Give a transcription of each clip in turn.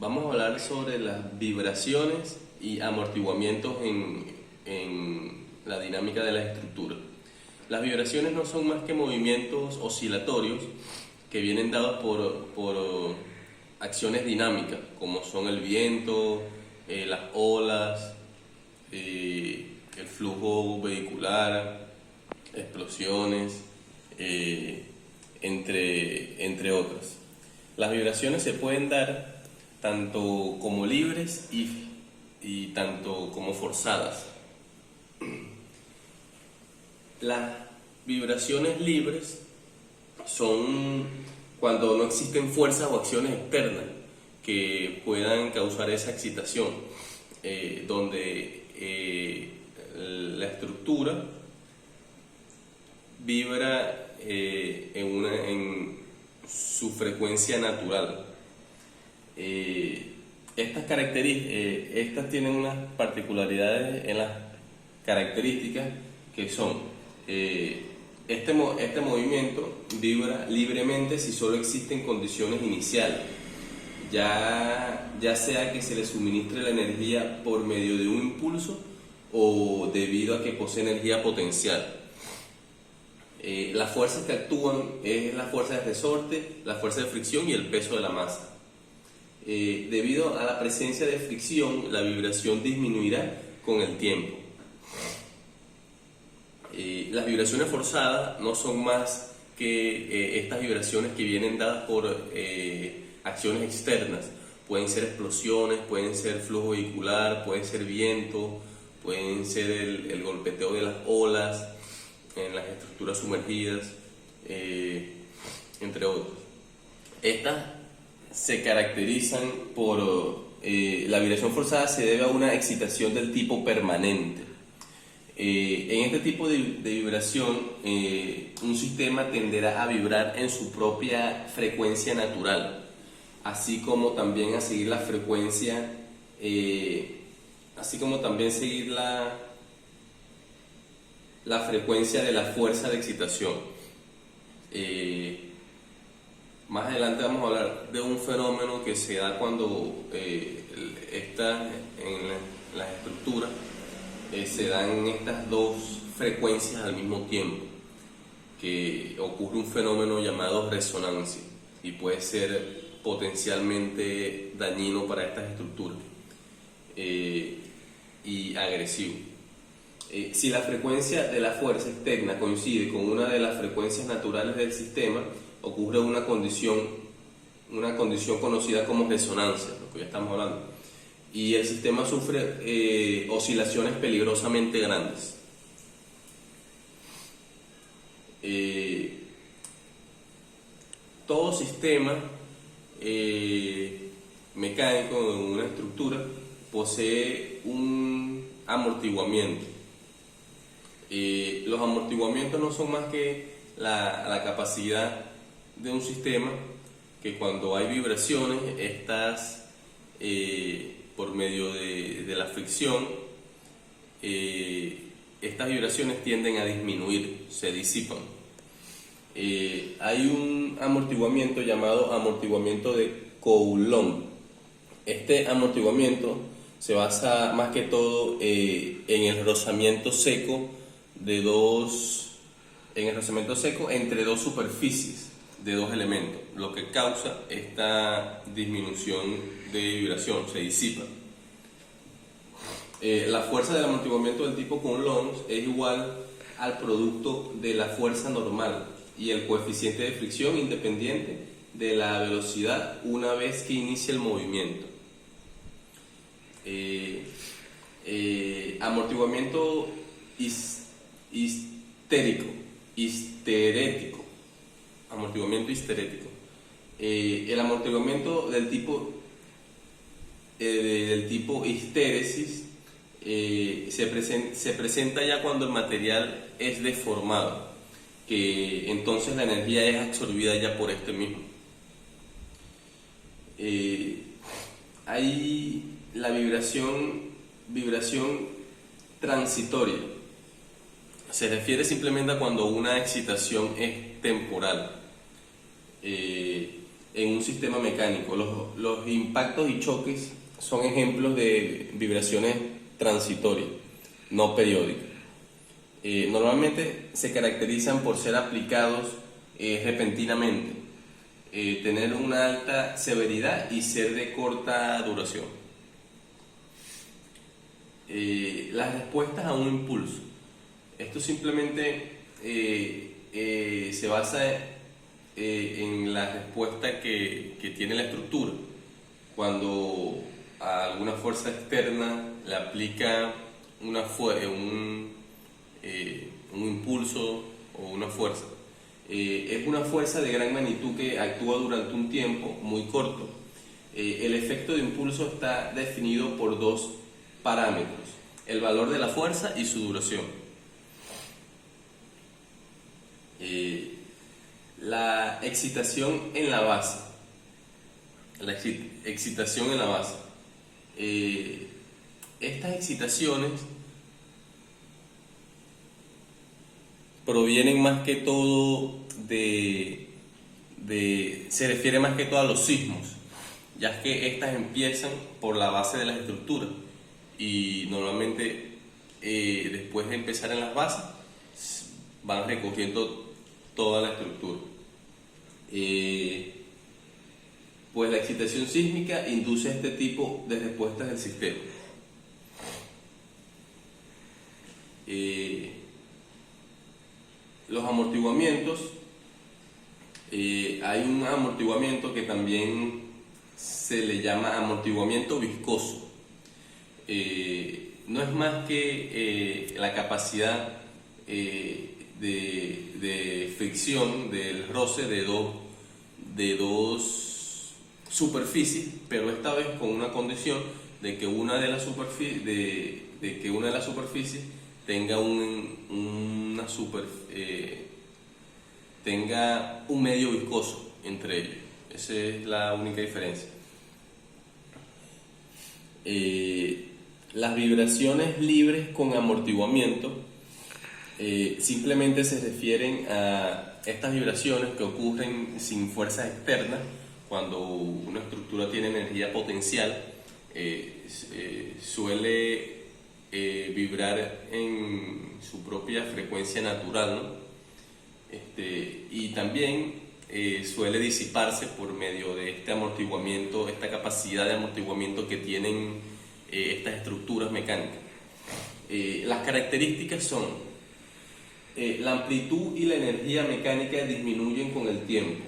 Vamos a hablar sobre las vibraciones y amortiguamientos en la dinámica de la estructura. Las vibraciones no son más que movimientos oscilatorios que vienen dados por acciones dinámicas, como son el viento, las olas, el flujo vehicular, explosiones, entre otras. Las vibraciones se pueden dar tanto como libres y tanto como forzadas. Las vibraciones libres son cuando no existen fuerzas o acciones externas que puedan causar esa excitación, donde la estructura vibra en su frecuencia natural. Estas tienen unas particularidades en las características que son este movimiento vibra libremente si solo existen condiciones iniciales, ya sea que se le suministre la energía por medio de un impulso o debido a que posee energía potencial. Las fuerzas que actúan es la fuerza de resorte, la fuerza de fricción y el peso de la masa. Debido a la presencia de fricción, la vibración disminuirá con el tiempo. Las vibraciones forzadas no son más que estas vibraciones que vienen dadas por acciones externas. Pueden ser explosiones, pueden ser flujo vehicular, pueden ser viento, pueden ser el golpeteo de las olas en las estructuras sumergidas, entre otros. Estas se caracterizan por la vibración forzada se debe a una excitación del tipo permanente. En este tipo de vibración, un sistema tenderá a vibrar en su propia frecuencia natural, así como también a seguir la frecuencia, así como también seguir la frecuencia de la fuerza de excitación. Más adelante vamos a hablar de un fenómeno que se da cuando está en las estructuras. Se dan estas dos frecuencias al mismo tiempo, que ocurre un fenómeno llamado resonancia y puede ser potencialmente dañino para estas estructuras y agresivo. Si la frecuencia de la fuerza externa coincide con una de las frecuencias naturales del sistema, ocurre una condición conocida como resonancia, lo que ya estamos hablando, y el sistema sufre oscilaciones peligrosamente grandes. Todo sistema mecánico de una estructura posee un amortiguamiento. Los amortiguamientos no son más que la capacidad de un sistema que cuando hay vibraciones, estas por medio de la fricción, estas vibraciones tienden a disminuir, se disipan. Hay un amortiguamiento llamado amortiguamiento de Coulomb. Este amortiguamiento se basa más que todo en el rozamiento seco entre dos superficies de dos elementos, lo que causa esta disminución de vibración, se disipa. La fuerza del amortiguamiento del tipo Coulomb es igual al producto de la fuerza normal y el coeficiente de fricción independiente de la velocidad una vez que inicia el movimiento. Amortiguamiento histerético. Amortiguamiento histerético. El amortiguamiento del tipo histéresis se presenta ya cuando el material es deformado, que entonces la energía es absorbida ya por este mismo. Hay la vibración transitoria. Se refiere simplemente a cuando una excitación es temporal. en un sistema mecánico. Los impactos y choques son ejemplos de vibraciones transitorias, no periódicas. Normalmente se caracterizan por ser aplicados repentinamente, tener una alta severidad y ser de corta duración. Las respuestas a un impulso. Esto simplemente se basa en la respuesta que tiene la estructura. Cuando a alguna fuerza externa le aplica un impulso o una fuerza, es una fuerza de gran magnitud que actúa durante un tiempo muy corto. El efecto de impulso está definido por dos parámetros: el valor de la fuerza y su duración. La excitación en la base. La excitación en la base. Estas excitaciones provienen más que todo se refiere más que todo a los sismos, ya que estas empiezan por la base de las estructuras y normalmente después de empezar en las bases van recogiendo toda la estructura. Pues la excitación sísmica induce este tipo de respuestas del sistema. Los amortiguamientos, hay un amortiguamiento que también se le llama amortiguamiento viscoso. No es más que la capacidad de fricción del roce de dos superficies, pero esta vez con una condición de que una de las superficies tenga tenga un medio viscoso entre ellos. Esa es la única diferencia. Las vibraciones libres con amortiguamiento simplemente se refieren a estas vibraciones que ocurren sin fuerzas externas. Cuando una estructura tiene energía potencial, suele vibrar en su propia frecuencia natural, ¿no? Y también suele disiparse por medio de este amortiguamiento, esta capacidad de amortiguamiento que tienen estas estructuras mecánicas. Las características son: la amplitud y la energía mecánica disminuyen con el tiempo.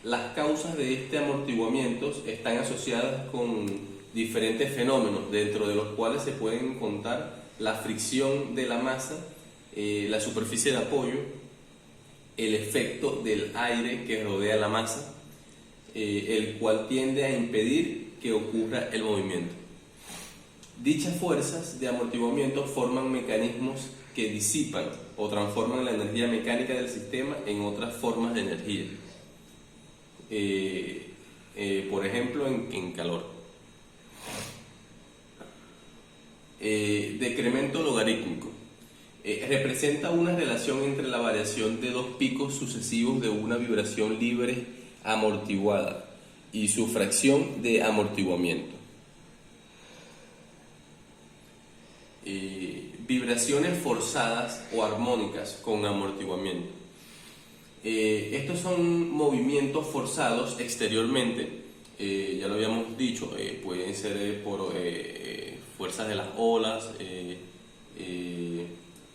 Las causas de este amortiguamiento están asociadas con diferentes fenómenos, dentro de los cuales se pueden contar la fricción de la masa, la superficie de apoyo, el efecto del aire que rodea la masa, el cual tiende a impedir que ocurra el movimiento. Dichas fuerzas de amortiguamiento forman mecanismos que disipan o transforman la energía mecánica del sistema en otras formas de energía, por ejemplo en calor. Decremento logarítmico representa una relación entre la variación de dos picos sucesivos de una vibración libre amortiguada y su fracción de amortiguamiento. Vibraciones forzadas o armónicas con amortiguamiento. Estos son movimientos forzados exteriormente, ya lo habíamos dicho, pueden ser por fuerzas de las olas,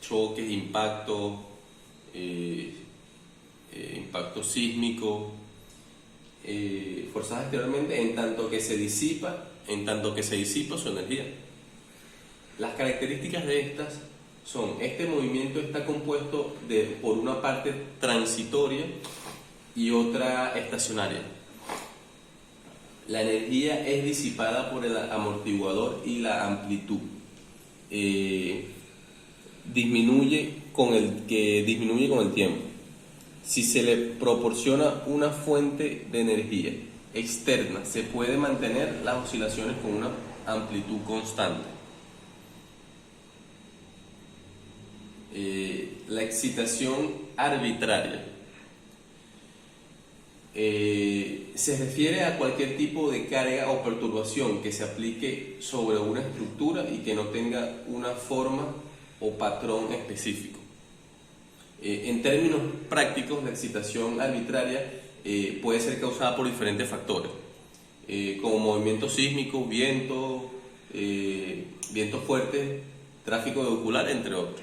choques, impactos, impacto sísmico, forzadas exteriormente en tanto que se disipa su energía. Las características de estas son: este movimiento está compuesto por una parte transitoria y otra estacionaria. La energía es disipada por el amortiguador y la amplitud disminuye con el tiempo. Si se le proporciona una fuente de energía externa, se puede mantener las oscilaciones con una amplitud constante. La excitación arbitraria. se refiere a cualquier tipo de carga o perturbación que se aplique sobre una estructura y que no tenga una forma o patrón específico. En términos prácticos, la excitación arbitraria puede ser causada por diferentes factores, como movimientos sísmicos, viento fuerte, tráfico vehicular, entre otros.